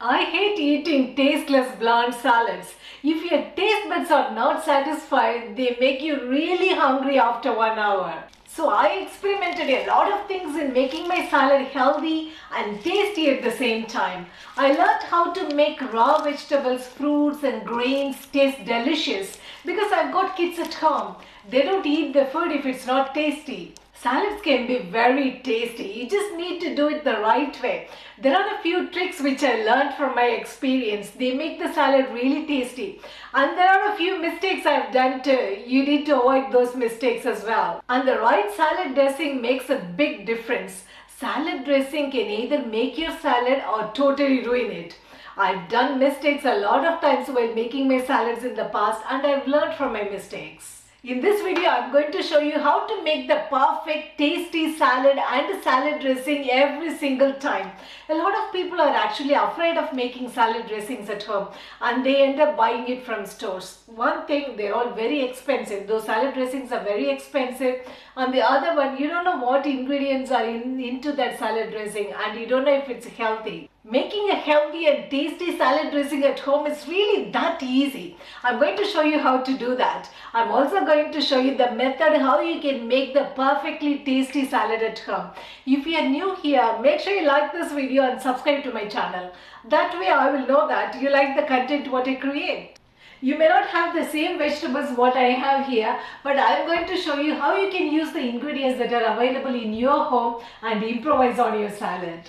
I hate eating tasteless bland salads. If your taste buds are not satisfied, they make you really hungry after 1 hour. So I experimented a lot of things in making my salad healthy and tasty at the same time. I learned how to make raw vegetables, fruits and grains taste delicious because I've got kids at home. They don't eat the food if it's not tasty. Salads can be very tasty. You just need to do it the right way. There are a few tricks which I learned from my experience. They make the salad really tasty. And there are a few mistakes I've done too. You need to avoid those mistakes as well. And the right salad dressing makes a big difference. Salad dressing can either make your salad or totally ruin it. I've done mistakes a lot of times while making my salads in the past and I've learned from my mistakes. In this video, I'm going to show you how to make the perfect tasty salad and salad dressing every single time. A lot of people are actually afraid of making salad dressings at home and they end up buying it from stores. One thing, they're all very expensive. Those salad dressings are very expensive. And the other one, you don't know what ingredients are into that salad dressing and you don't know if it's healthy. Making a healthy and tasty salad dressing at home is really that easy. I'm going to show you how to do that. I'm also going to show you the method how you can make the perfectly tasty salad at home. If you are new here, make sure you like this video and subscribe to my channel. That way I will know that you like the content what I create. You may not have the same vegetables what I have here, but I am going to show you how you can use the ingredients that are available in your home and improvise on your salad.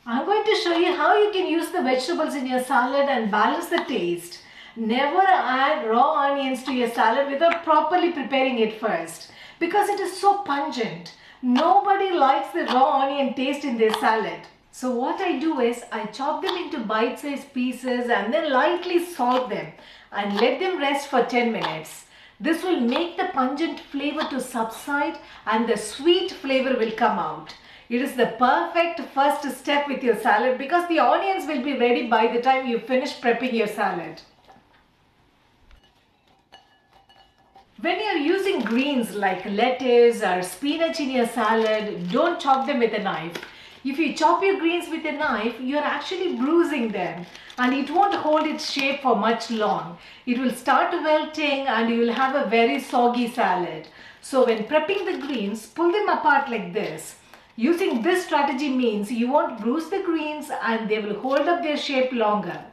I'm going to show you how you can use the vegetables in your salad and balance the taste. Never add raw onions to your salad without properly preparing it first because it is so pungent. Nobody likes the raw onion taste in their salad. So what I do is I chop them into bite-sized pieces and then lightly salt them and let them rest for 10 minutes. This will make the pungent flavor to subside and the sweet flavor will come out. It is the perfect first step with your salad because the onions will be ready by the time you finish prepping your salad. When you're using greens like lettuce or spinach in your salad, don't chop them with a knife. If you chop your greens with a knife, you're actually bruising them and it won't hold its shape for much long. It will start wilting and you will have a very soggy salad. So when prepping the greens, pull them apart like this. Using this strategy means you won't bruise the greens and they will hold up their shape longer.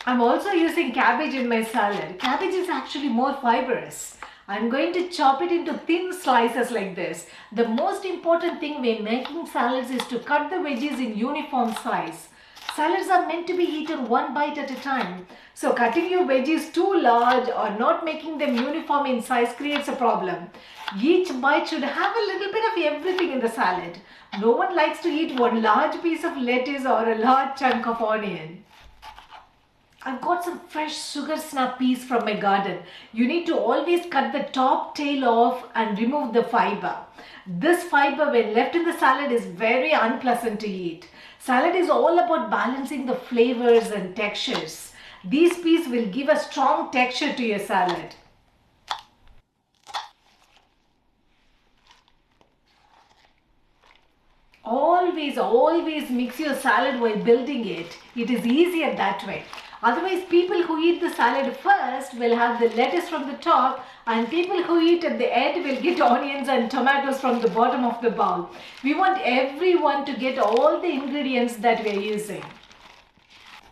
I'm also using cabbage in my salad. Cabbage is actually more fibrous. I'm going to chop it into thin slices like this. The most important thing when making salads is to cut the veggies in uniform size. Salads are meant to be eaten one bite at a time. So cutting your veggies too large or not making them uniform in size creates a problem. Each bite should have a little bit of everything in the salad. No one likes to eat one large piece of lettuce or a large chunk of onion. I've got some fresh sugar snap peas from my garden. You need to always cut the top tail off and remove the fiber. This fiber when left in the salad is very unpleasant to eat. Salad is all about balancing the flavors and textures. These peas will give a strong texture to your salad. Always mix your salad while building it. It is easier that way. Otherwise, people who eat the salad first will have the lettuce from the top and people who eat at the end will get onions and tomatoes from the bottom of the bowl. We want everyone to get all the ingredients that we are using.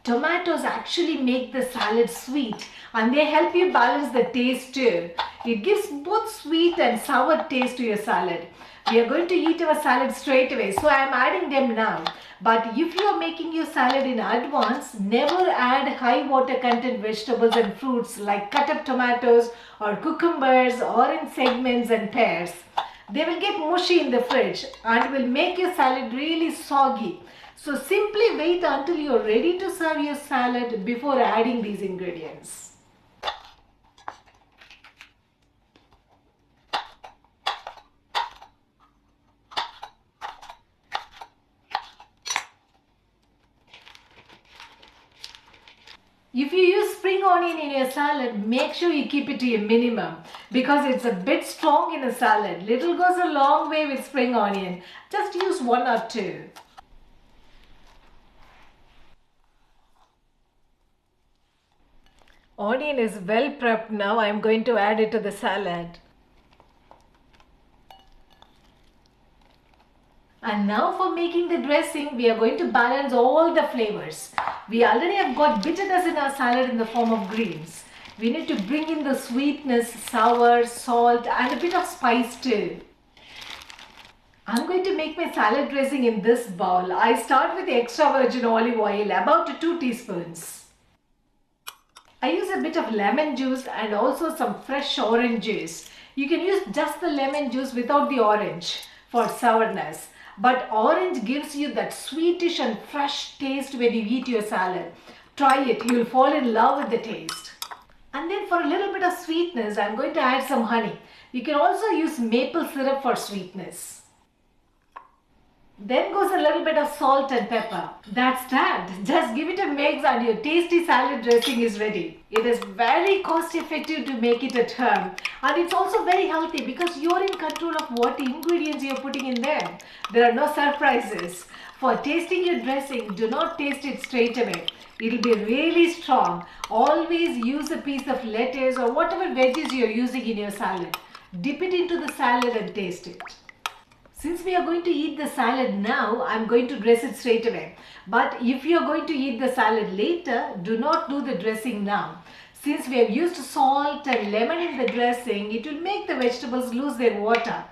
Tomatoes actually make the salad sweet and they help you balance the taste too. It gives both sweet and sour taste to your salad. We are going to eat our salad straight away, so I am adding them now. But if you are making your salad in advance, never add high water content vegetables and fruits like cut up tomatoes or cucumbers or in segments and pears. They will get mushy in the fridge and will make your salad really soggy. So simply wait until you are ready to serve your salad before adding these ingredients. If you use spring onion in your salad, make sure you keep it to a minimum. because it's a bit strong in a salad. Little goes a long way with spring onion. Just use one or two. Onion is well prepped now. I'm going to add it to the salad. And now for making the dressing, we are going to balance all the flavors. We already have got bitterness in our salad in the form of greens. We need to bring in the sweetness, sour, salt and a bit of spice too. I'm going to make my salad dressing in this bowl. I start with extra virgin olive oil, about 2 teaspoons. I use a bit of lemon juice and also some fresh orange juice. You can use just the lemon juice without the orange for sourness. But orange gives you that sweetish and fresh taste when you eat your salad. Try it, you'll fall in love with the taste. And then for a little bit of sweetness, I'm going to add some honey. You can also use maple syrup for sweetness. Then goes a little bit of salt and pepper. That's that. Just give it a mix and your tasty salad dressing is ready. It is very cost effective to make it at home. And it's also very healthy because you're in control of what ingredients you're putting in there. There are no surprises. For tasting your dressing, do not taste it straight away. It will be really strong. Always use a piece of lettuce or whatever veggies you're using in your salad. Dip it into the salad and taste it. Since we are going to eat the salad now, I'm going to dress it straight away. But if you are going to eat the salad later, do not do the dressing now. Since we have used salt and lemon in the dressing, it will make the vegetables lose their water.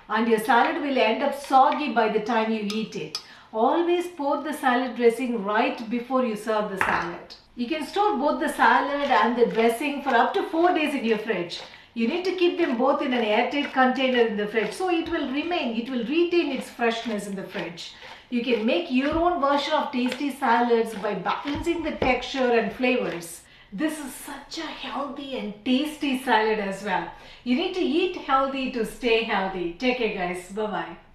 And your salad will end up soggy by the time you eat it. Always pour the salad dressing right before you serve the salad. You can store both the salad and the dressing for up to 4 days in your fridge. You need to keep them both in an airtight container in the fridge so it will retain its freshness in the fridge. You can make your own version of tasty salads by balancing the texture and flavors. This is such a healthy and tasty salad as well. You need to eat healthy to stay healthy. Take care guys. Bye-bye.